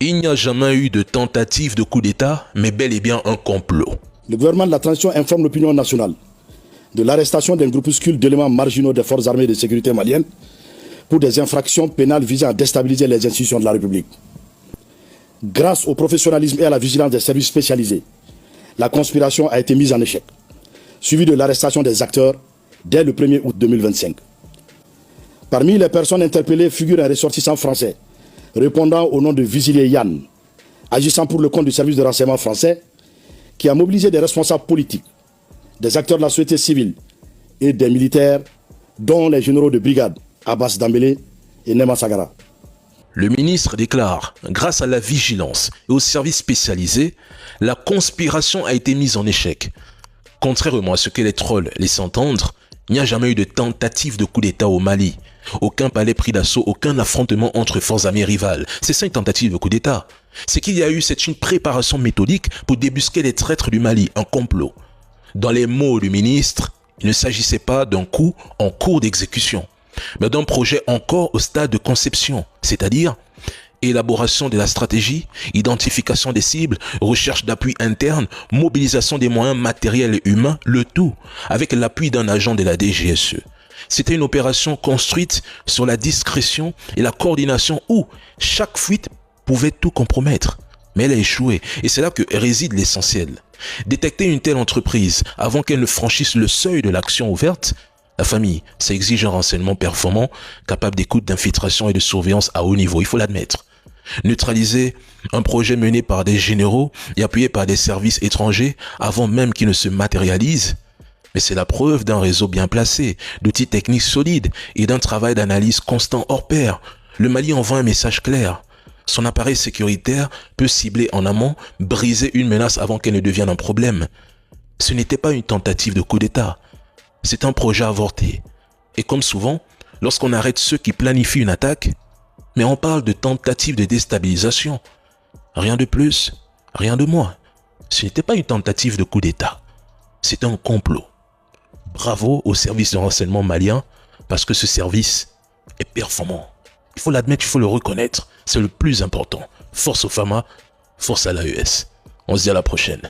Il n'y a jamais eu de tentative de coup d'État, mais bel et bien un complot. Le gouvernement de la transition informe l'opinion nationale de l'arrestation d'un groupuscule d'éléments marginaux des forces armées de sécurité maliennes pour des infractions pénales visant à déstabiliser les institutions de la République. Grâce au professionnalisme et à la vigilance des services spécialisés, la conspiration a été mise en échec, suivie de l'arrestation des acteurs dès le 1er août 2025. Parmi les personnes interpellées figure un ressortissant français répondant au nom de Vigilier Yann, agissant pour le compte du service de renseignement français, qui a mobilisé des responsables politiques, des acteurs de la société civile et des militaires, dont les généraux de brigade Abbas Dambélé et Nema Sagara. Le ministre déclare, grâce à la vigilance et aux services spécialisés, la conspiration a été mise en échec. Contrairement à ce que les trolls laissent entendre, il n'y a jamais eu de tentative de coup d'État au Mali. Aucun palais pris d'assaut, aucun affrontement entre forces armées rivales. C'est ça une tentative de coup d'État. Ce qu'il y a eu, c'est une préparation méthodique pour débusquer les traîtres du Mali, un complot. Dans les mots du ministre, il ne s'agissait pas d'un coup en cours d'exécution, mais d'un projet encore au stade de conception, c'est-à-dire élaboration de la stratégie, identification des cibles, recherche d'appui interne, mobilisation des moyens matériels et humains, le tout avec l'appui d'un agent de la DGSE. C'était une opération construite sur la discrétion et la coordination où chaque fuite pouvait tout compromettre. Mais elle a échoué et c'est là que réside l'essentiel. Détecter une telle entreprise avant qu'elle ne franchisse le seuil de l'action ouverte, la famille, ça exige un renseignement performant, capable d'écoute, d'infiltration et de surveillance à haut niveau, il faut l'admettre. Neutraliser un projet mené par des généraux et appuyé par des services étrangers avant même qu'il ne se matérialise, mais c'est la preuve d'un réseau bien placé, d'outils techniques solides et d'un travail d'analyse constant hors pair. Le Mali envoie un message clair. Son appareil sécuritaire peut cibler en amont, briser une menace avant qu'elle ne devienne un problème. Ce n'était pas une tentative de coup d'État. C'est un projet avorté. Et comme souvent, lorsqu'on arrête ceux qui planifient une attaque, mais on parle de tentative de déstabilisation. Rien de plus, rien de moins. Ce n'était pas une tentative de coup d'État. C'était un complot. Bravo au service de renseignement malien, parce que ce service est performant. Il faut l'admettre, il faut le reconnaître. C'est le plus important. Force au FAMA, force à l'AES. On se dit à la prochaine.